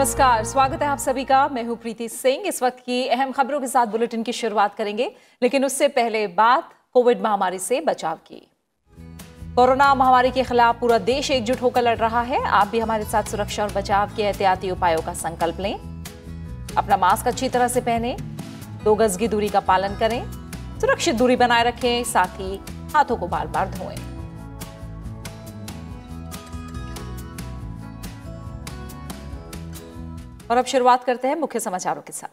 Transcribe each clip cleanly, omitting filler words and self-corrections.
नमस्कार, स्वागत है आप सभी का। मैं हूं प्रीति सिंह। इस वक्त की अहम खबरों के साथ बुलेटिन की शुरुआत करेंगे, लेकिन उससे पहले बात कोविड महामारी से बचाव की। कोरोना महामारी के खिलाफ पूरा देश एकजुट होकर लड़ रहा है। आप भी हमारे साथ सुरक्षा और बचाव के एहतियाती उपायों का संकल्प लें। अपना मास्क अच्छी तरह से पहनें, 2 गज की दूरी का पालन करें, सुरक्षित दूरी बनाए रखें, साथ ही हाथों को बार बार धोएं। और अब शुरुआत करते हैं मुख्य समाचारों के साथ।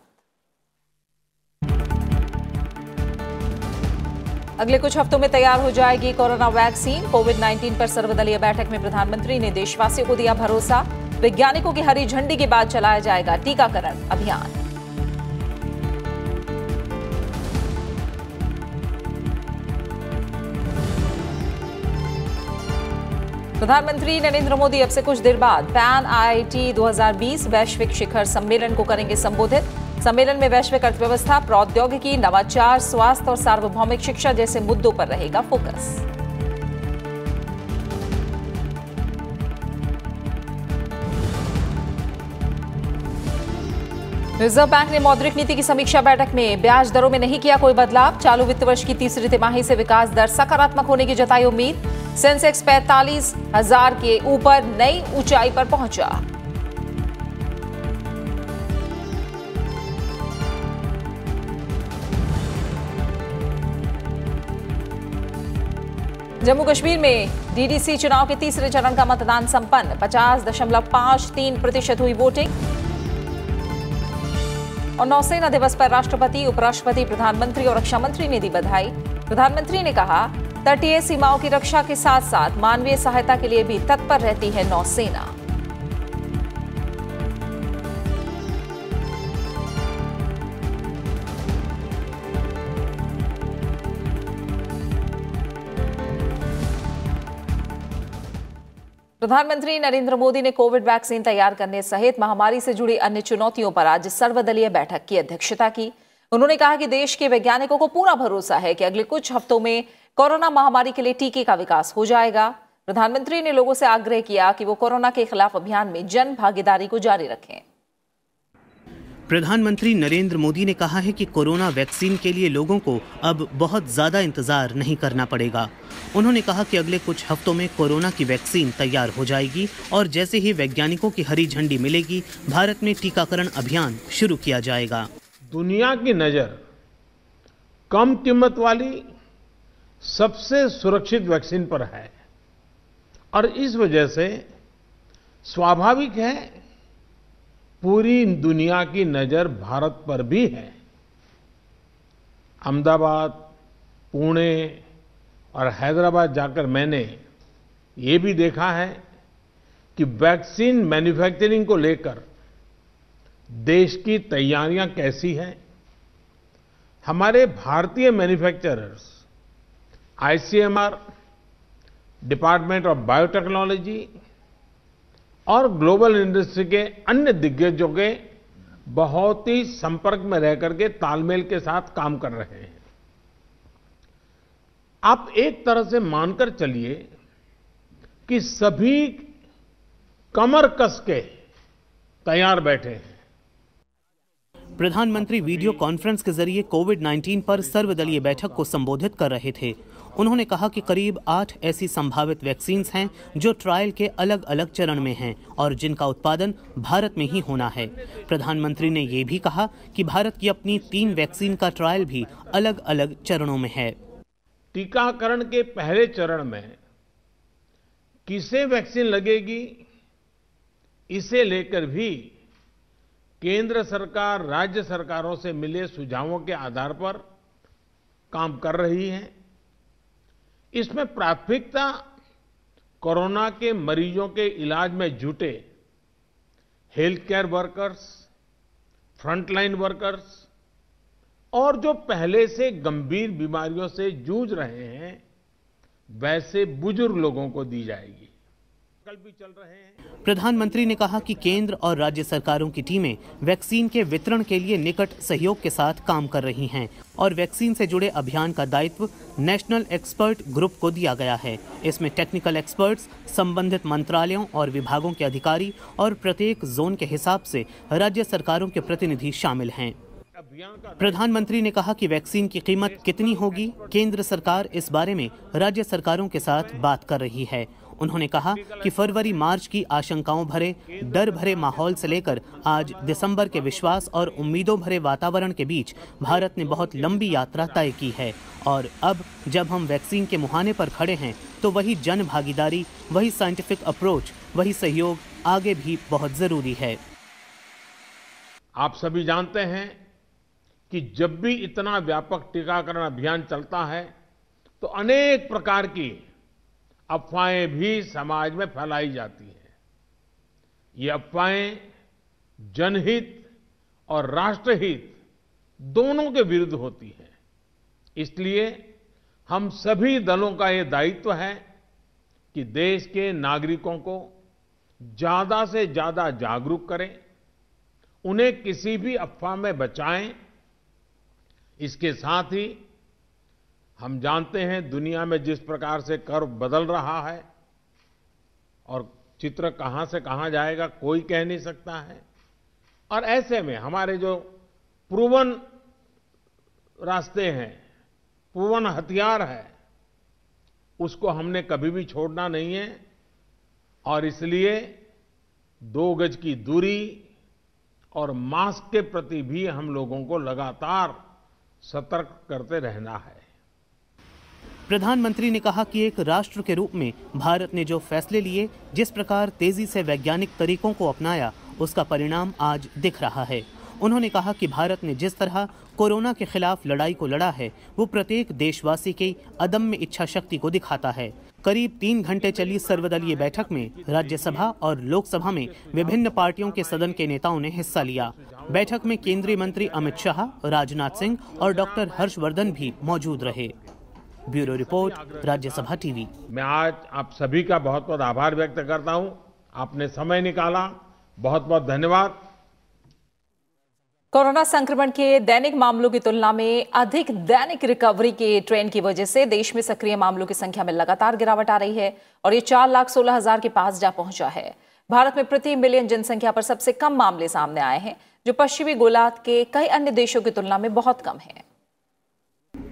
अगले कुछ हफ्तों में तैयार हो जाएगी कोरोना वैक्सीन। कोविड-19 पर सर्वदलीय बैठक में प्रधानमंत्री ने देशवासियों को दिया भरोसा। वैज्ञानिकों की हरी झंडी के बाद चलाया जाएगा टीकाकरण अभियान। प्रधानमंत्री नरेंद्र मोदी अब से कुछ देर बाद पैन आईआईटी 2020 वैश्विक शिखर सम्मेलन को करेंगे संबोधित। सम्मेलन में वैश्विक अर्थव्यवस्था, प्रौद्योगिकी, नवाचार, स्वास्थ्य और सार्वभौमिक शिक्षा जैसे मुद्दों पर रहेगा फोकस। रिजर्व बैंक ने मौद्रिक नीति की समीक्षा बैठक में ब्याज दरों में नहीं किया कोई बदलाव। चालू वित्त वर्ष की तीसरी तिमाही से विकास दर सकारात्मक होने की जताई उम्मीद। सेंसेक्स 45,000 के ऊपर नई ऊंचाई पर पहुंचा। जम्मू कश्मीर में डीडीसी चुनाव के तीसरे चरण का मतदान संपन्न। 50.53% हुई वोटिंग। और नौसेना दिवस पर राष्ट्रपति, उपराष्ट्रपति, प्रधानमंत्री और रक्षा मंत्री ने दी बधाई। प्रधानमंत्री ने कहा, तटीय सीमाओं की रक्षा के साथ साथ मानवीय सहायता के लिए भी तत्पर रहती है नौसेना। प्रधानमंत्री नरेंद्र मोदी ने कोविड वैक्सीन तैयार करने सहित महामारी से जुड़ी अन्य चुनौतियों पर आज सर्वदलीय बैठक की अध्यक्षता की। उन्होंने कहा कि देश के वैज्ञानिकों को पूरा भरोसा है कि अगले कुछ हफ्तों में कोरोना महामारी के लिए टीके का विकास हो जाएगा। प्रधानमंत्री ने लोगों से आग्रह किया कि वो कोरोना के खिलाफ अभियान में जन भागीदारी को जारी रखें। प्रधानमंत्री नरेंद्र मोदी ने कहा है कि कोरोना वैक्सीन के लिए लोगों को अब बहुत ज्यादा इंतजार नहीं करना पड़ेगा। उन्होंने कहा कि अगले कुछ हफ्तों में कोरोना की वैक्सीन तैयार हो जाएगी और जैसे ही वैज्ञानिकों की हरी झंडी मिलेगी, भारत में टीकाकरण अभियान शुरू किया जाएगा। दुनिया की नजर कम कीमत वाली सबसे सुरक्षित वैक्सीन पर है और इस वजह से स्वाभाविक है पूरी दुनिया की नजर भारत पर भी है। अहमदाबाद, पुणे और हैदराबाद जाकर मैंने ये भी देखा है कि वैक्सीन मैन्युफैक्चरिंग को लेकर देश की तैयारियां कैसी हैं। हमारे भारतीय manufacturers, ICMR, department of biotechnology और ग्लोबल इंडस्ट्री के अन्य दिग्गजों के बहुत ही संपर्क में रह करके तालमेल के साथ काम कर रहे हैं। आप एक तरह से मानकर चलिए कि सभी कमर कस के तैयार बैठे हैं। प्रधानमंत्री वीडियो कॉन्फ्रेंस के जरिए कोविड-19 पर सर्वदलीय बैठक को संबोधित कर रहे थे। उन्होंने कहा कि करीब 8 ऐसी संभावित वैक्सीन हैं जो ट्रायल के अलग अलग चरण में हैं और जिनका उत्पादन भारत में ही होना है। प्रधानमंत्री ने ये भी कहा कि भारत की अपनी 3 वैक्सीन का ट्रायल भी अलग अलग चरणों में है। टीकाकरण के पहले चरण में किसे वैक्सीन लगेगी, इसे लेकर भी केंद्र सरकार राज्य सरकारों से मिले सुझावों के आधार पर काम कर रही है। इसमें प्राथमिकता कोरोना के मरीजों के इलाज में जुटे health care workers, frontline workers और जो पहले से गंभीर बीमारियों से जूझ रहे हैं वैसे बुजुर्ग लोगों को दी जाएगी। प्रकल्प भी चल रहे हैं। प्रधानमंत्री ने कहा कि केंद्र और राज्य सरकारों की टीमें वैक्सीन के वितरण के लिए निकट सहयोग के साथ काम कर रही हैं और वैक्सीन से जुड़े अभियान का दायित्व नेशनल एक्सपर्ट ग्रुप को दिया गया है। इसमें टेक्निकल एक्सपर्ट्स, संबंधित मंत्रालयों और विभागों के अधिकारी और प्रत्येक जोन के हिसाब से राज्य सरकारों के प्रतिनिधि शामिल हैं। प्रधानमंत्री ने कहा कि वैक्सीन की कीमत कितनी होगी, केंद्र सरकार इस बारे में राज्य सरकारों के साथ बात कर रही है। उन्होंने कहा कि फरवरी मार्च की आशंकाओं भरे, डर भरे माहौल से लेकर आज दिसंबर के विश्वास और उम्मीदों भरे वातावरण के बीच भारत ने बहुत लंबी यात्रा तय की है और अब जब हम वैक्सीन के मुहाने पर खड़े हैं तो वही जन भागीदारी, वही साइंटिफिक अप्रोच, वही सहयोग आगे भी बहुत जरूरी है। आप सभी जानते हैं कि जब भी इतना व्यापक टीकाकरण अभियान चलता है तो अनेक प्रकार की अफवाहें भी समाज में फैलाई जाती हैं। ये अफवाहें जनहित और राष्ट्रहित दोनों के विरुद्ध होती हैं। इसलिए हम सभी दलों का ये दायित्व है कि देश के नागरिकों को ज्यादा से ज्यादा जागरूक करें, उन्हें किसी भी अफवाह में बचाएं। इसके साथ ही हम जानते हैं दुनिया में जिस प्रकार से कर्व बदल रहा है और चित्र कहां से कहां जाएगा कोई कह नहीं सकता है, और ऐसे में हमारे जो प्रूवन रास्ते हैं, प्रूवन हथियार है, उसको हमने कभी भी छोड़ना नहीं है। और इसलिए 2 गज की दूरी और मास्क के प्रति भी हम लोगों को लगातार सतर्क करते रहना है। प्रधानमंत्री ने कहा कि एक राष्ट्र के रूप में भारत ने जो फैसले लिए, जिस प्रकार तेजी से वैज्ञानिक तरीकों को अपनाया, उसका परिणाम आज दिख रहा है। उन्होंने कहा कि भारत ने जिस तरह कोरोना के खिलाफ लड़ाई को लड़ा है, वो प्रत्येक देशवासी की अदम्य इच्छा शक्ति को दिखाता है। करीब 3 घंटे चली सर्वदलीय बैठक में राज्यसभा और लोकसभा में विभिन्न पार्टियों के सदन के नेताओं ने हिस्सा लिया। बैठक में केंद्रीय मंत्री अमित शाह, राजनाथ सिंह और डॉक्टर हर्षवर्धन भी मौजूद रहे। Bureau report, Rajya Sabha TV. मैं आज आप सभी का बहुत बहुत आभार व्यक्त करता हूं। आपने समय निकाला, बहुत बहुत धन्यवाद। कोरोना संक्रमण के दैनिक मामलों की तुलना में अधिक दैनिक रिकवरी के ट्रेंड की वजह से देश में सक्रिय मामलों की संख्या में लगातार गिरावट आ रही है और ये 4,16,000 के पास जा पहुंचा है। भारत में प्रति मिलियन जनसंख्या पर सबसे कम मामले सामने आए हैं, जो पश्चिमी गोलार्ध के कई अन्य देशों की तुलना में बहुत कम है।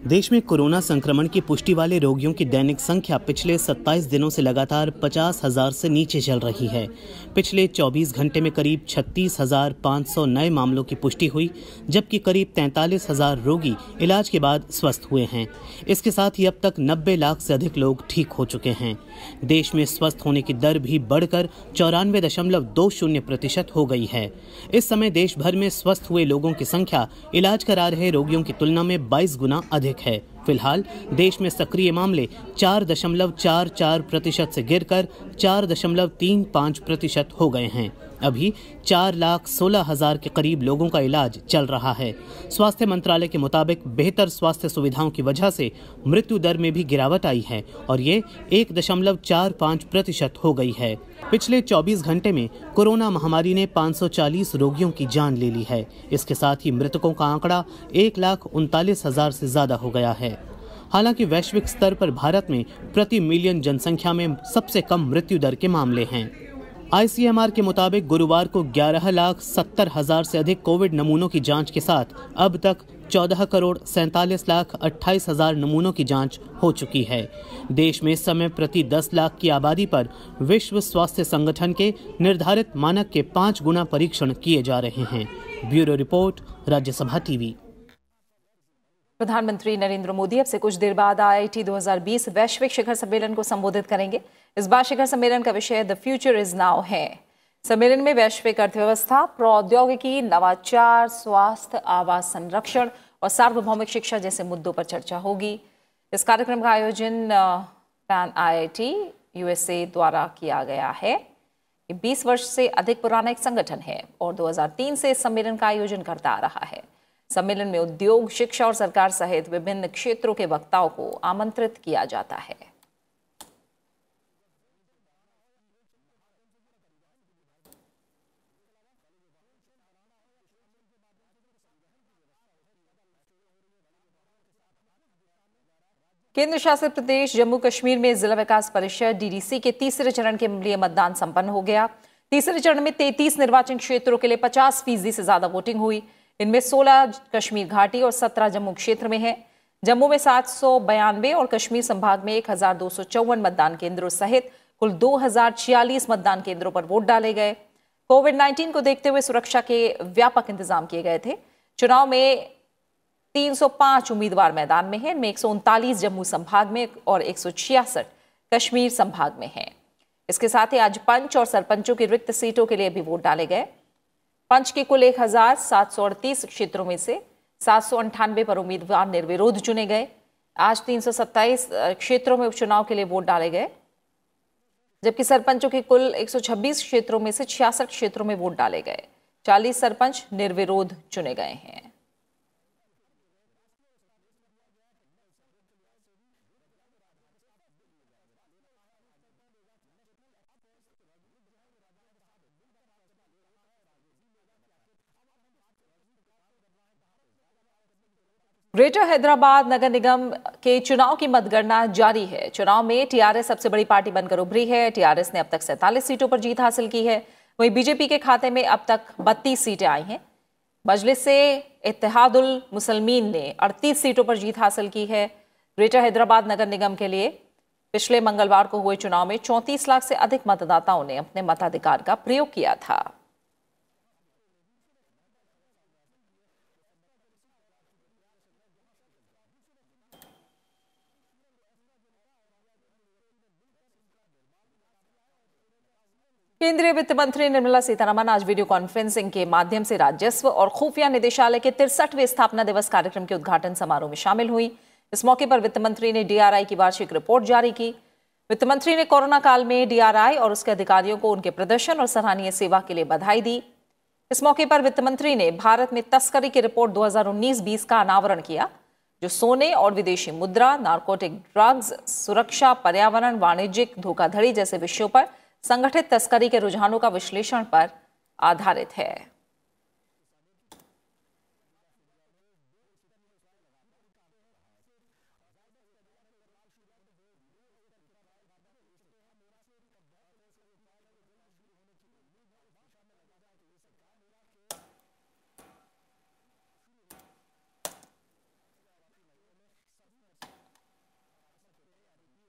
देश में कोरोना संक्रमण की पुष्टि वाले रोगियों की दैनिक संख्या पिछले 27 दिनों से लगातार 50,000 से नीचे चल रही है। पिछले 24 घंटे में करीब 36,500 नए मामलों की पुष्टि हुई, जबकि करीब 43,000 रोगी इलाज के बाद स्वस्थ हुए हैं। इसके साथ ही अब तक 90 लाख से अधिक लोग ठीक हो चुके हैं। देश में स्वस्थ होने की दर भी बढ़कर 94.20% हो गई है। इस समय देश भर में स्वस्थ हुए लोगों की संख्या इलाज करा रहे रोगियों की तुलना में 22 गुना अधिक है। फिलहाल देश में सक्रिय मामले 4.44% से गिरकर 4.35% हो गए हैं। अभी 4,16,000 के करीब लोगों का इलाज चल रहा है। स्वास्थ्य मंत्रालय के मुताबिक बेहतर स्वास्थ्य सुविधाओं की वजह से मृत्यु दर में भी गिरावट आई है और ये 1.45% हो गई है। पिछले 24 घंटे में कोरोना महामारी ने 540 रोगियों की जान ले ली है। इसके साथ ही मृतकों का आंकड़ा 1,39,000 से ज्यादा हो गया है। हालांकि वैश्विक स्तर पर भारत में प्रति मिलियन जनसंख्या में सबसे कम मृत्यु दर के मामले हैं। ICMR के मुताबिक गुरुवार को 11,70,000 से अधिक कोविड नमूनों की जांच के साथ अब तक 14,47,28,000 नमूनों की जांच हो चुकी है। देश में इस समय प्रति 10 लाख की आबादी पर विश्व स्वास्थ्य संगठन के निर्धारित मानक के 5 गुना परीक्षण किए जा रहे हैं। Bureau report, Rajya Sabha TV. प्रधानमंत्री नरेंद्र मोदी अब से कुछ देर बाद IIT 2020 वैश्विक शिखर सम्मेलन को संबोधित करेंगे। इस बार शिखर सम्मेलन का विषय द फ्यूचर इज नाउ है। सम्मेलन में वैश्विक अर्थव्यवस्था, प्रौद्योगिकी, नवाचार, स्वास्थ्य, आवास संरक्षण और सार्वभौमिक शिक्षा जैसे मुद्दों पर चर्चा होगी। इस कार्यक्रम का आयोजन पैन IIT USA द्वारा किया गया है। ये 20 वर्ष से अधिक पुराना एक संगठन है और 2003 से इस सम्मेलन का आयोजन करता आ रहा है। सम्मेलन में उद्योग, शिक्षा और सरकार सहित विभिन्न क्षेत्रों के वक्ताओं को आमंत्रित किया जाता है। केंद्र शासित प्रदेश जम्मू कश्मीर में जिला विकास परिषद DDC के तीसरे चरण के लिए मतदान संपन्न हो गया। तीसरे चरण में 33 निर्वाचन क्षेत्रों के लिए 50% से ज्यादा वोटिंग हुई। इनमें 16 कश्मीर घाटी और 17 जम्मू क्षेत्र में है। जम्मू में 792 और कश्मीर संभाग में 1254 मतदान केंद्रों सहित कुल 2046 मतदान केंद्रों पर वोट डाले गए। कोविड-19 को देखते हुए सुरक्षा के व्यापक इंतजाम किए गए थे। चुनाव में 305 उम्मीदवार मैदान में हैं। इनमें 139 जम्मू संभाग में और 166 कश्मीर संभाग में हैं। इसके साथ ही आज पंच और सरपंचों की रिक्त सीटों के लिए भी वोट डाले गए। पंच के कुल 1738 क्षेत्रों में से 798 पर उम्मीदवार निर्विरोध चुने गए। आज 327 क्षेत्रों में उपचुनाव के लिए वोट डाले गए, जबकि सरपंचों के कुल 126 क्षेत्रों में से 66 क्षेत्रों में वोट डाले गए। 40 सरपंच निर्विरोध चुने गए हैं। ग्रेटर हैदराबाद नगर निगम के चुनाव की मतगणना जारी है। चुनाव में टीआरएस सबसे बड़ी पार्टी बनकर उभरी है। टीआरएस ने अब तक 47 सीटों पर जीत हासिल की है। वहीं बीजेपी के खाते में अब तक 32 सीटें आई हैं। मजलिस से इत्तेहादुल मुसलमीन ने 38 सीटों पर जीत हासिल की है। ग्रेटर हैदराबाद नगर निगम के लिए पिछले मंगलवार को हुए चुनाव में 34 लाख से अधिक मतदाताओं ने अपने मताधिकार का प्रयोग किया था। केंद्रीय वित्त मंत्री निर्मला सीतारमण आज वीडियो कॉन्फ्रेंसिंग के माध्यम से राजस्व और खुफिया निदेशालय के 63वें स्थापना दिवस कार्यक्रम के उद्घाटन समारोह में शामिल हुई। इस मौके पर वित्त मंत्री ने DRI की वार्षिक रिपोर्ट जारी की। वित्त मंत्री ने कोरोना काल में DRI और उसके अधिकारियों को उनके प्रदर्शन और सराहनीय सेवा के लिए बधाई दी। इस मौके पर वित्त मंत्री ने भारत में तस्करी की रिपोर्ट 2019-20 का अनावरण किया, जो सोने और विदेशी मुद्रा, नारकोटिक ड्रग्स, सुरक्षा, पर्यावरण, वाणिज्यिक धोखाधड़ी जैसे विषयों पर संगठित तस्करी के रुझानों का विश्लेषण पर आधारित है।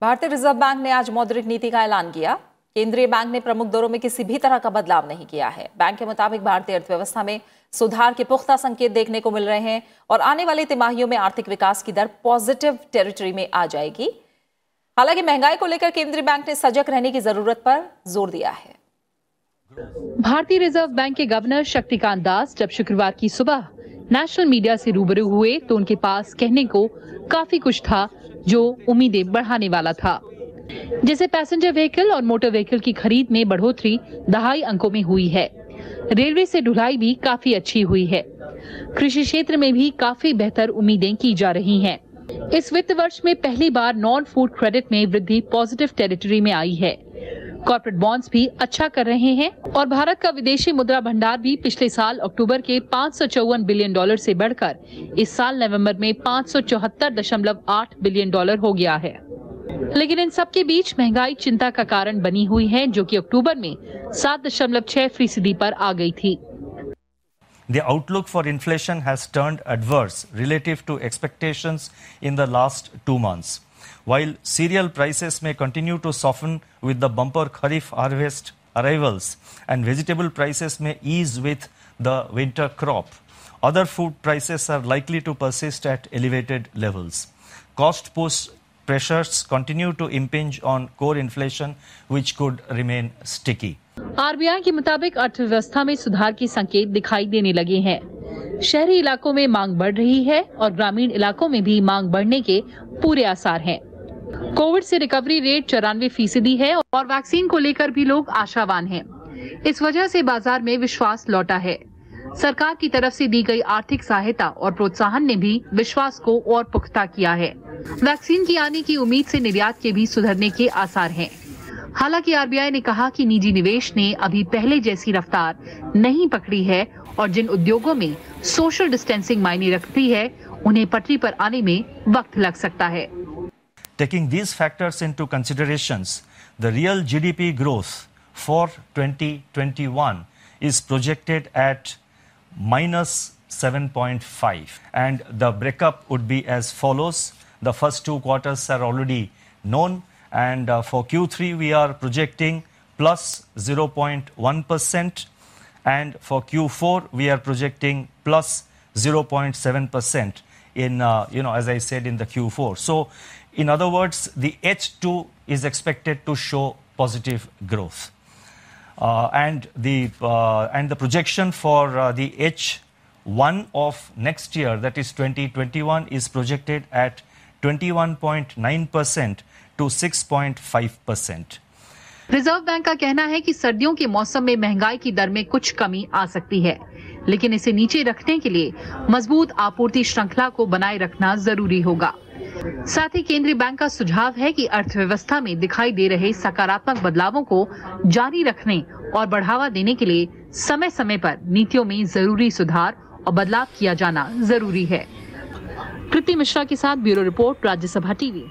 भारतीय रिजर्व बैंक ने आज मौद्रिक नीति का ऐलान किया। केंद्रीय बैंक ने प्रमुख दरों में किसी भी तरह का बदलाव नहीं किया है। बैंक के मुताबिक भारतीय अर्थव्यवस्था में सुधार के पुख्ता संकेत देखने को मिल रहे हैं और आने वाली तिमाहियों में आर्थिक विकास की दर पॉजिटिव टेरिटरी में आ जाएगी। हालांकि महंगाई को लेकर केंद्रीय बैंक ने सजग रहने की जरूरत पर जोर दिया है। भारतीय रिजर्व बैंक के गवर्नर शक्तिकांत दास जब शुक्रवार की सुबह नेशनल मीडिया से रूबरू हुए तो उनके पास कहने को काफी कुछ था जो उम्मीदें बढ़ाने वाला था। जैसे पैसेंजर व्हीकल और मोटर व्हीकल की खरीद में बढ़ोतरी दहाई अंकों में हुई है। रेलवे से ढुलाई भी काफी अच्छी हुई है। कृषि क्षेत्र में भी काफी बेहतर उम्मीदें की जा रही हैं। इस वित्त वर्ष में पहली बार नॉन फूड क्रेडिट में वृद्धि पॉजिटिव टेरिटरी में आई है। कॉर्पोरेट बॉन्ड्स भी अच्छा कर रहे हैं और भारत का विदेशी मुद्रा भंडार भी पिछले साल अक्टूबर के $554 बिलियन से बढ़कर इस साल नवंबर में $574.8 बिलियन हो गया है। लेकिन इन सब के बीच महंगाई चिंता का कारण बनी हुई है, जो कि अक्टूबर में 7.6% पर आ गई थी। The outlook for inflation has turned adverse relative to expectations in the last 2 months. While cereal prices may continue to soften with the bumper Kharif harvest arrivals and vegetable prices may ease with the winter crop, other food prices are likely to persist at elevated levels. Cost push pressures continue to impinge on core inflation, which could remain sticky. RBI के मुताबिक अर्थव्यवस्था में सुधार के संकेत दिखाई देने लगे हैं। शहरी इलाकों में मांग बढ़ रही है और ग्रामीण इलाकों में भी मांग बढ़ने के पूरे आसार हैं। कोविड से रिकवरी रेट 94% है और वैक्सीन को लेकर भी लोग आशावान हैं। इस वजह से बाजार में विश्वास लौटा है। सरकार की तरफ से दी गई आर्थिक सहायता और प्रोत्साहन ने भी विश्वास को और पुख्ता किया है। वैक्सीन की आने की उम्मीद से निर्यात के भी सुधरने के आसार हैं। हालांकि आरबीआई ने कहा कि निजी निवेश ने अभी पहले जैसी रफ्तार नहीं पकड़ी है और जिन उद्योगों में सोशल डिस्टेंसिंग मायने रखती है, उन्हें पटरी पर आने में वक्त लग सकता है। Taking these factors into considerations, the real GDP growth for 2021 is projected at minus 7.5, and the breakup would be as follows. The first 2 quarters are already known, and for Q3 we are projecting plus 0.1%, and for Q4 we are projecting plus 0.7% in, as I said, in the Q4. So, in other words, the H2 is expected to show positive growth. And the projection for the H1 of next year, that is 2021, is projected at 21.9% to 6.5%. Reserve bank का कहना है कि सर्दियों के मौसम में महंगाई की दर में कुछ कमी आ सकती है, लेकिन इसे नीचे रखने के लिए मजबूत आपूर्ति श्रृंखला को बनाए रखना जरूरी होगा। साथ ही केंद्रीय बैंक का सुझाव है कि अर्थव्यवस्था में दिखाई दे रहे सकारात्मक बदलावों को जारी रखने और बढ़ावा देने के लिए समय समय पर नीतियों में जरूरी सुधार और बदलाव किया जाना जरूरी है। कृति मिश्रा के साथ bureau report, Rajya Sabha TV.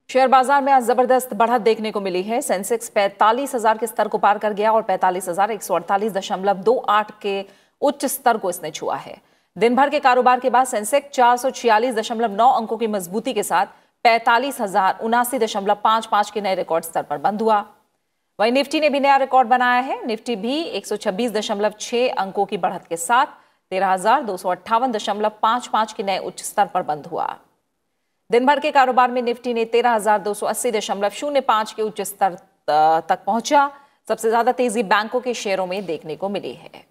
Share बाजार में आज जबरदस्त बढ़त देखने को मिली है। सेंसेक्स 45,000 के स्तर को पार कर गया और 45,148.28 के उच्च स्तर को इसने छुआ है। दिन भर के कारोबार के बाद सेंसेक्स 446.9 अंकों की मजबूती के साथ 45,079.55 के नए रिकॉर्ड स्तर पर बंद हुआ। वहीं निफ्टी ने भी नया रिकॉर्ड बनाया है। निफ्टी भी 126.6 अंकों की बढ़त के साथ 13,258.55 के नए उच्च स्तर पर बंद हुआ। दिन भर के कारोबार में निफ्टी ने 13,280.05 के उच्च स्तर तक पहुंचा। सबसे ज्यादा तेजी बैंकों के शेयरों में देखने को मिली है।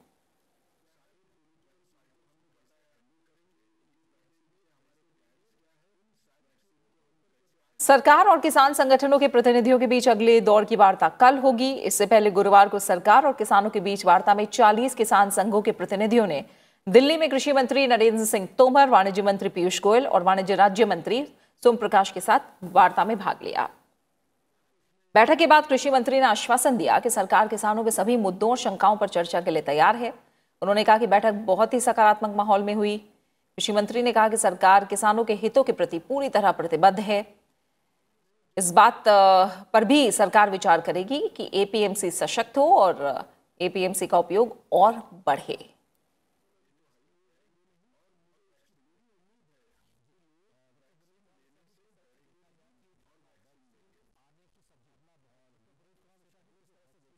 सरकार और किसान संगठनों के प्रतिनिधियों के बीच अगले दौर की वार्ता कल होगी। इससे पहले गुरुवार को सरकार और किसानों के बीच वार्ता में 40 किसान संघों के प्रतिनिधियों ने दिल्ली में कृषि मंत्री नरेंद्र सिंह तोमर, वाणिज्य मंत्री पीयूष गोयल और वाणिज्य राज्य मंत्री सोम प्रकाश के साथ वार्ता में भाग लिया। बैठक के बाद कृषि मंत्री ने आश्वासन दिया कि सरकार किसानों के सभी मुद्दों और शंकाओं पर चर्चा के लिए तैयार है। उन्होंने कहा कि बैठक बहुत ही सकारात्मक माहौल में हुई। कृषि मंत्री ने कहा कि सरकार किसानों के हितों के प्रति पूरी तरह प्रतिबद्ध है। इस बात पर भी सरकार विचार करेगी कि एपीएमसी सशक्त हो और एपीएमसी का उपयोग और बढ़े।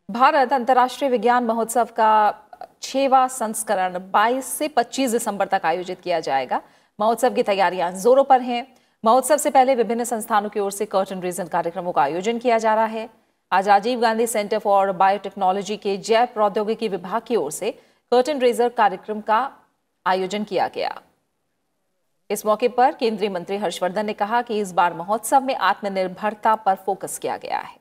भारत अंतर्राष्ट्रीय विज्ञान महोत्सव का 6वां संस्करण 22 से 25 दिसंबर तक आयोजित किया जाएगा। महोत्सव की तैयारियां जोरों पर हैं। महोत्सव से पहले विभिन्न संस्थानों की ओर से कर्टन रेजर कार्यक्रमों का आयोजन किया जा रहा है। आज Rajiv Gandhi centre for biotechnology के जैव प्रौद्योगिकी विभाग की ओर से कर्टन रेजर कार्यक्रम का आयोजन किया गया। इस मौके पर केंद्रीय मंत्री हर्षवर्धन ने कहा कि इस बार महोत्सव में आत्मनिर्भरता पर फोकस किया गया है।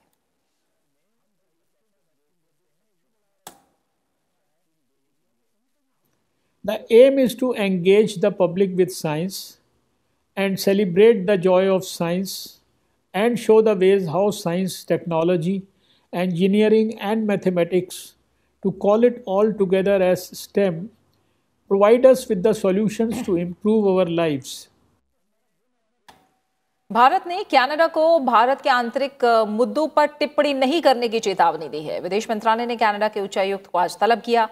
The aim is to engage the public with science and celebrate the joy of science and show the ways how science, technology, engineering and mathematics, to call it all together as STEM, provide us with the solutions to improve our lives. Bharat ने Canada को भारत के आंतरिक मुद्दों पर टिप्पणी नहीं करने की चेतावनी दी है। विदेश मंत्रालय ने कनाडा के उच्चायुक्त को आज तलब किया।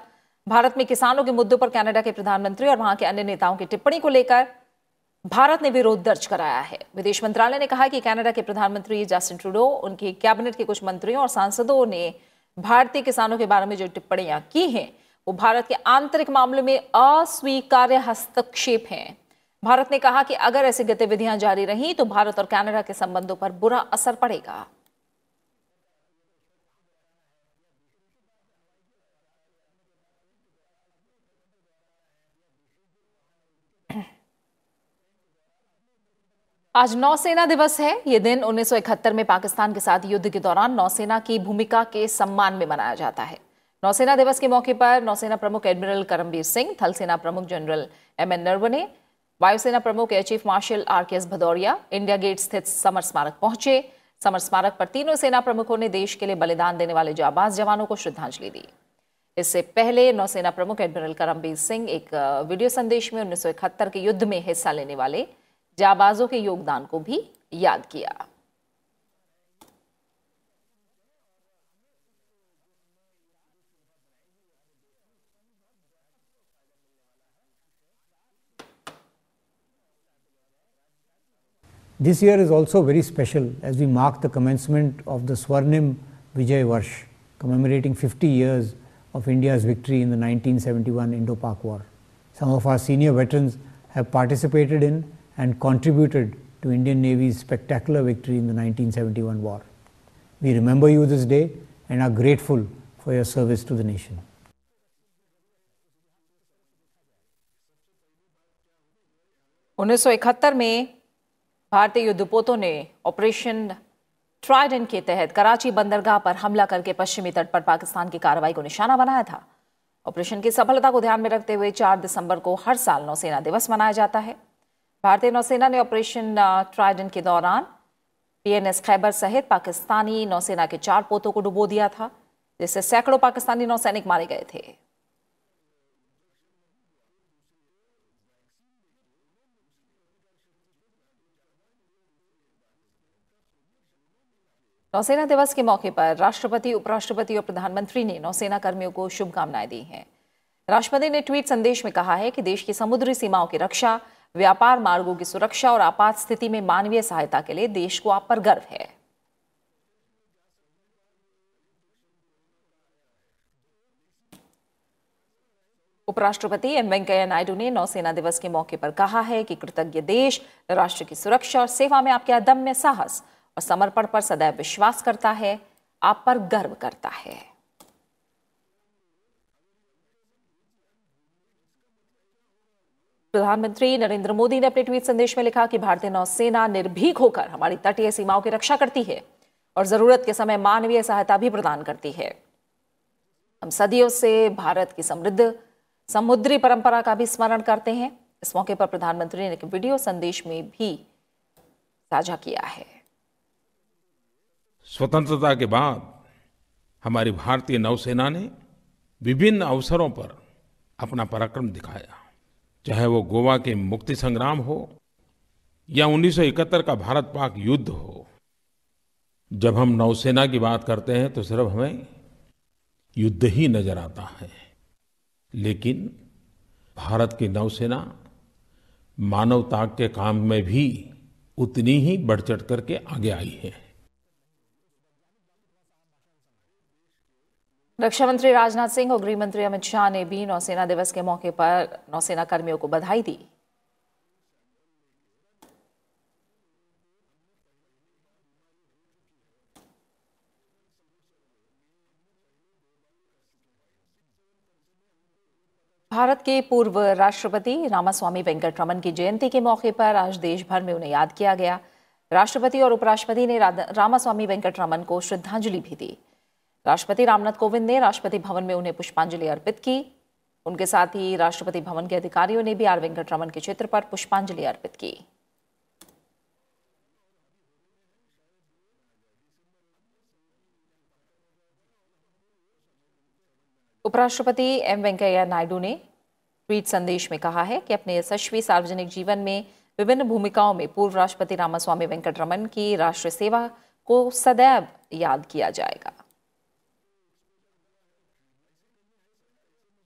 भारत में किसानों के मुद्दों पर कनाडा के प्रधानमंत्री और वहां के अन्य नेताओं की टिप्पणी को लेकर भारत ने विरोध दर्ज कराया है। विदेश मंत्रालय ने कहा कि कनाडा के प्रधानमंत्री जस्टिन ट्रूडो, उनकी कैबिनेट के कुछ मंत्रियों और सांसदों ने भारतीय किसानों के बारे में जो टिप्पणियां की हैं वो भारत के आंतरिक मामलों में अस्वीकार्य हस्तक्षेप हैं। भारत ने कहा कि अगर ऐसी गतिविधियां जारी रहीं तो भारत और कनाडा के संबंधों पर बुरा असर पड़ेगा। आज नौसेना दिवस है। यह दिन 1971 में पाकिस्तान के साथ युद्ध के दौरान नौसेना की भूमिका के सम्मान में मनाया जाता है। नौसेना दिवस के मौके पर नौसेना प्रमुख एडमिरल करमबीर सिंह, थल सेना प्रमुख जनरल एमएन नरवणे, वायुसेना प्रमुख air chief marshal RKS Bhadauria India Gate स्थित समर स्मारक पहुंचे। समर स्मारक पर तीनों सेना प्रमुखों ने देश के लिए बलिदान देने वाले जाबाज जवानों को श्रद्धांजलि दी। इससे पहले नौसेना प्रमुख एडमिरल करमबीर सिंह एक वीडियो संदेश में 1971 के युद्ध में हिस्सा लेने वाले जाबाजों के योगदान को भी याद किया। This year is also very special as we mark the commencement of the Swarnim Vijay Varsh, commemorating 50 years of India's victory in the 1971 Indo-Pak War. Some of our senior veterans have participated in and contributed to Indian Navy's spectacular victory in the 1971 war. We remember you this day and are grateful for your service to the nation. उन्नीस सौ 1971 में भारतीय युद्धपोतों ने operation Trident के तहत कराची बंदरगाह पर हमला करके पश्चिमी तट पर पाकिस्तान की कार्रवाई को निशाना बनाया था। ऑपरेशन की सफलता को ध्यान में रखते हुए 4 दिसंबर को हर साल नौसेना दिवस मनाया जाता है। भारतीय नौसेना ने ऑपरेशन ट्राइडेंट के दौरान PNS खैबर सहित पाकिस्तानी नौसेना के 4 पोतों को डुबो दिया था, जिससे सैकड़ों पाकिस्तानी नौसैनिक मारे गए थे। नौसेना दिवस के मौके पर राष्ट्रपति, उपराष्ट्रपति और प्रधानमंत्री ने नौसेना कर्मियों को शुभकामनाएं दी हैं। राष्ट्रपति ने ट्वीट संदेश में कहा है कि देश की समुद्री सीमाओं की रक्षा, व्यापार मार्गों की सुरक्षा और आपात स्थिति में मानवीय सहायता के लिए देश को आप पर गर्व है। उपराष्ट्रपति एम वेंकैया नायडू ने नौसेना दिवस के मौके पर कहा है कि कृतज्ञ देश राष्ट्र की सुरक्षा और सेवा में आपके अदम्य साहस और समर्पण पर सदैव विश्वास करता है, आप पर गर्व करता है। प्रधानमंत्री नरेंद्र मोदी ने अपने ट्वीट संदेश में लिखा कि भारतीय नौसेना निर्भीक होकर हमारी तटीय सीमाओं की रक्षा करती है और जरूरत के समय मानवीय सहायता भी प्रदान करती है। हम सदियों से भारत की समृद्ध समुद्री परंपरा का भी स्मरण करते हैं। इस मौके पर प्रधानमंत्री ने एक वीडियो संदेश में भी साझा किया है। स्वतंत्रता के बाद हमारी भारतीय नौसेना ने विभिन्न अवसरों पर अपना पराक्रम दिखाया, चाहे वो गोवा के मुक्ति संग्राम हो या 1971 का भारत पाक युद्ध हो। जब हम नौसेना की बात करते हैं तो सिर्फ हमें युद्ध ही नजर आता है, लेकिन भारत की नौसेना मानवता के काम में भी उतनी ही बढ़ चढ़ करके आगे आई है। रक्षा मंत्री राजनाथ सिंह और गृह मंत्री अमित शाह ने भी नौसेना दिवस के मौके पर नौसेना कर्मियों को बधाई दी। भारत के पूर्व राष्ट्रपति रामास्वामी वेंकटरमन की जयंती के मौके पर आज देश भर में उन्हें याद किया गया। राष्ट्रपति और उपराष्ट्रपति ने रामास्वामी वेंकटरमन को श्रद्धांजलि भी दी। राष्ट्रपति रामनाथ कोविंद ने राष्ट्रपति भवन में उन्हें पुष्पांजलि अर्पित की। उनके साथ ही राष्ट्रपति भवन के अधिकारियों ने भी आर वेंकटरमन के चित्र पर पुष्पांजलि अर्पित की। उपराष्ट्रपति एम वेंकैया नायडू ने ट्वीट संदेश में कहा है कि अपने यशस्वी सार्वजनिक जीवन में विभिन्न भूमिकाओं में पूर्व राष्ट्रपति रामास्वामी वेंकटरमन की राष्ट्र सेवा को सदैव याद किया जाएगा।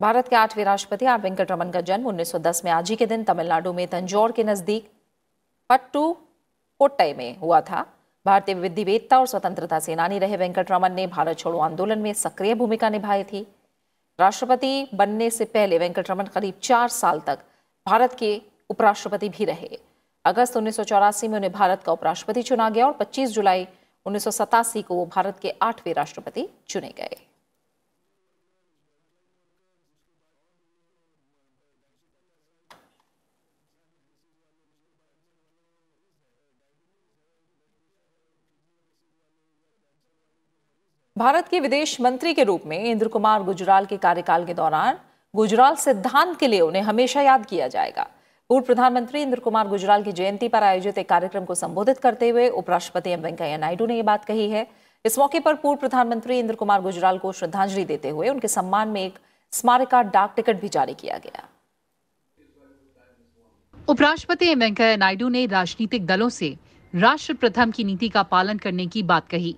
भारत के 8वें राष्ट्रपति आर वेंकटरमन का जन्म 1910 में आज ही के दिन तमिलनाडु में तंजौर के नजदीक पट्टुकोट्टई में हुआ था। भारतीय विधिवेत्ता और स्वतंत्रता सेनानी रहे वेंकटरमन ने भारत छोड़ो आंदोलन में सक्रिय भूमिका निभाई थी। राष्ट्रपति बनने से पहले वेंकटरमन करीब 4 साल तक भारत के उपराष्ट्रपति भी रहे। अगस्त 1984 में उन्हें भारत का उपराष्ट्रपति चुना गया और 25 जुलाई 1987 को वो भारत के 8वें राष्ट्रपति चुने गए। भारत के विदेश मंत्री के रूप में इंद्र कुमार गुजराल के कार्यकाल के दौरान गुजराल सिद्धांत के लिए उन्हें हमेशा याद किया जाएगा। पूर्व प्रधानमंत्री इंद्र कुमार गुजराल की जयंती पर आयोजित एक कार्यक्रम को संबोधित करते हुए उपराष्ट्रपति एम वेंकैया नायडू ने यह बात कही है। इस मौके पर पूर्व प्रधानमंत्री इंद्र कुमार गुजराल को श्रद्धांजलि देते हुए उनके सम्मान में एक स्मारिका डाक टिकट भी जारी किया गया। उपराष्ट्रपति एम वेंकैया नायडू ने राजनीतिक दलों से राष्ट्र प्रथम की नीति का पालन करने की बात कही।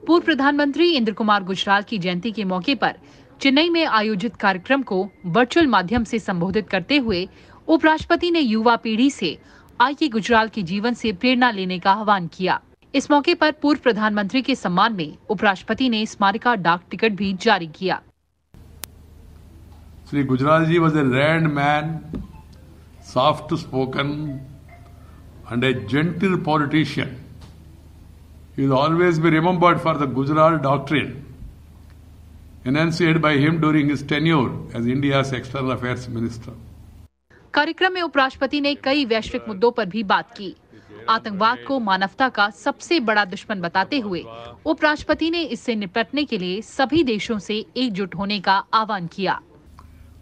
पूर्व प्रधानमंत्री इंद्र कुमार गुजराल की जयंती के मौके पर चेन्नई में आयोजित कार्यक्रम को वर्चुअल माध्यम से संबोधित करते हुए उपराष्ट्रपति ने युवा पीढ़ी से आई.के. गुजराल के जीवन से प्रेरणा लेने का आह्वान किया। इस मौके पर पूर्व प्रधानमंत्री के सम्मान में उपराष्ट्रपति ने स्मारिका डाक टिकट भी जारी किया। Sri Gujral ji was a rare man, soft spoken and a gentle politician. He will always be remembered for the Gujral doctrine enunciated by him during his tenure as India's External Affairs Minister. कार्यक्रम में उपराष्ट्रपति ने कई वैश्विक मुद्दों पर भी बात की। आतंकवाद को मानवता का सबसे बड़ा दुश्मन बताते हुए उपराष्ट्रपति ने इससे निपटने के लिए सभी देशों से एकजुट होने का आह्वान किया।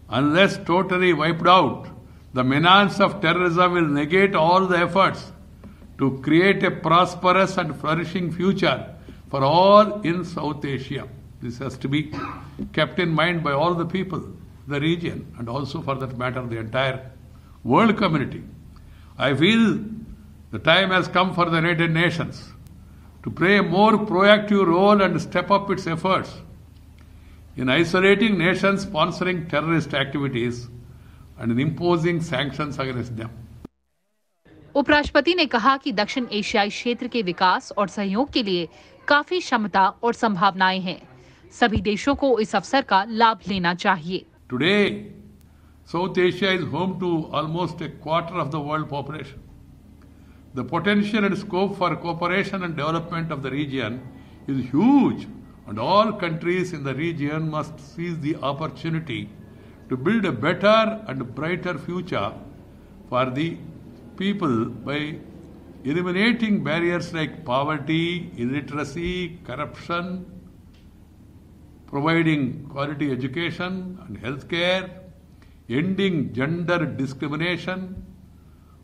Unless totally wiped out, the menace of terrorism will negate all the efforts to create a prosperous and flourishing future for all in South Asia. This has to be kept in mind by all the people, the region, and also for that matter, the entire world community. I feel the time has come for the United Nations to play a more proactive role and step up its efforts in isolating nations sponsoring terrorist activities and in imposing sanctions against them. उपराष्ट्रपति ने कहा कि दक्षिण एशियाई क्षेत्र के विकास और सहयोग के लिए काफी क्षमता और संभावनाएं हैं। सभी देशों को इस अवसर का लाभ लेना चाहिए। Today, South Asia is home to almost a quarter of the world population. The potential and scope for cooperation and development of the region is huge, and all countries in the region must seize the opportunity to build a better and brighter future for the people by eliminating barriers like poverty, illiteracy, corruption, providing quality education and healthcare, ending gender discrimination,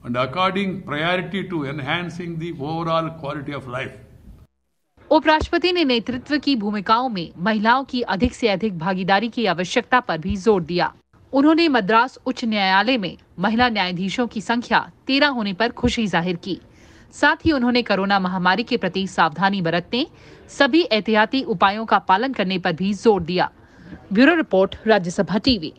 and according priority to enhancing the overall quality of life. उपराष्ट्रपति ने नेतृत्व की भूमिकाओं में महिलाओं की अधिक से अधिक भागीदारी की आवश्यकता पर भी जोर दिया। उन्होंने मद्रास उच्च न्यायालय में महिला न्यायाधीशों की संख्या 13 होने पर खुशी जाहिर की। साथ ही उन्होंने कोरोना महामारी के प्रति सावधानी बरतने, सभी एहतियाती उपायों का पालन करने पर भी जोर दिया। Bureau report, Rajya Sabha TV.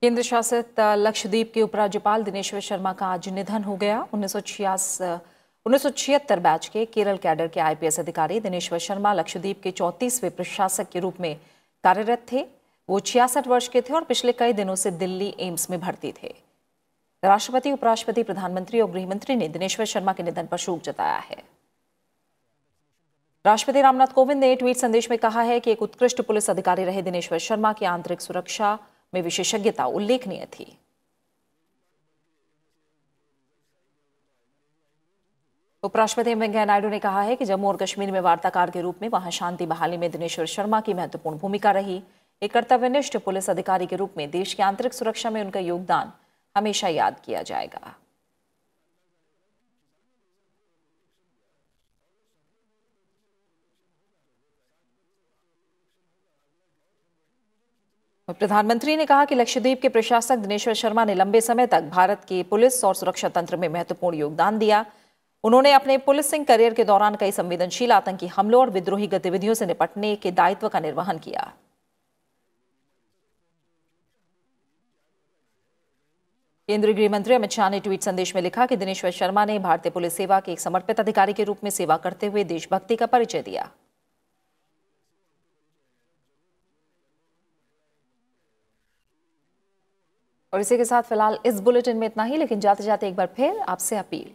केंद्र शासित लक्षद्वीप के उपराज्यपाल दिनेश्वर शर्मा का आज निधन हो गया। 1976 बैच के केरल कैडर के आईपीएस अधिकारी दिनेश्वर शर्मा लक्षद्वीप के 34वें प्रशासक के रूप में कार्यरत थे। वो 66 वर्ष के थे और पिछले कई दिनों से दिल्ली एम्स में भर्ती थे। राष्ट्रपति, उपराष्ट्रपति, प्रधानमंत्री और गृहमंत्री ने दिनेश्वर शर्मा के निधन पर शोक जताया है। राष्ट्रपति रामनाथ कोविंद ने ट्वीट संदेश में कहा है कि एक उत्कृष्ट पुलिस अधिकारी रहे दिनेश्वर शर्मा की आंतरिक सुरक्षा में विशेषज्ञता उल्लेखनीय थी। उपराष्ट्रपति वेंकैया नायडू ने कहा है कि जम्मू और कश्मीर में वार्ताकार के रूप में वहां शांति बहाली में दिनेश्वर शर्मा की महत्वपूर्ण भूमिका रही। एक कर्तव्यनिष्ठ पुलिस अधिकारी के रूप में देश की आंतरिक सुरक्षा में उनका योगदान हमेशा याद किया जाएगा। प्रधानमंत्री ने कहा कि लक्षद्वीप के प्रशासक दिनेश्वर शर्मा ने लंबे समय तक भारत के पुलिस और सुरक्षा तंत्र में महत्वपूर्ण योगदान दिया। उन्होंने अपने पुलिसिंग करियर के दौरान कई संवेदनशील आतंकी हमलों और विद्रोही गतिविधियों से निपटने के दायित्व का निर्वहन किया। केंद्रीय गृह मंत्री अमित शाह ने ट्वीट संदेश में लिखा कि दिनेश्वर शर्मा ने भारतीय पुलिस सेवा के एक समर्पित अधिकारी के रूप में सेवा करते हुए देशभक्ति का परिचय दिया। और इसी के साथ फिलहाल इस बुलेटिन में इतना ही, लेकिन जाते जाते एक बार फिर आपसे अपील।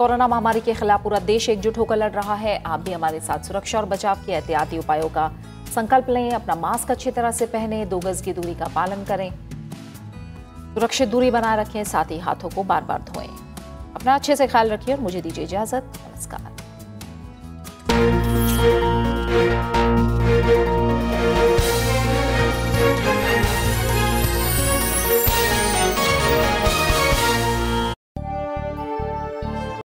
कोरोना महामारी के खिलाफ पूरा देश एकजुट होकर लड़ रहा है। आप भी हमारे साथ सुरक्षा और बचाव के एहतियाती उपायों का संकल्प लें। अपना मास्क अच्छी तरह से पहनें, 2 गज की दूरी का पालन करें, सुरक्षित दूरी बनाए रखें, साथ ही हाथों को बार बार धोएं। अपना अच्छे से ख्याल रखिए और मुझे दीजिए इजाजत। नमस्कार।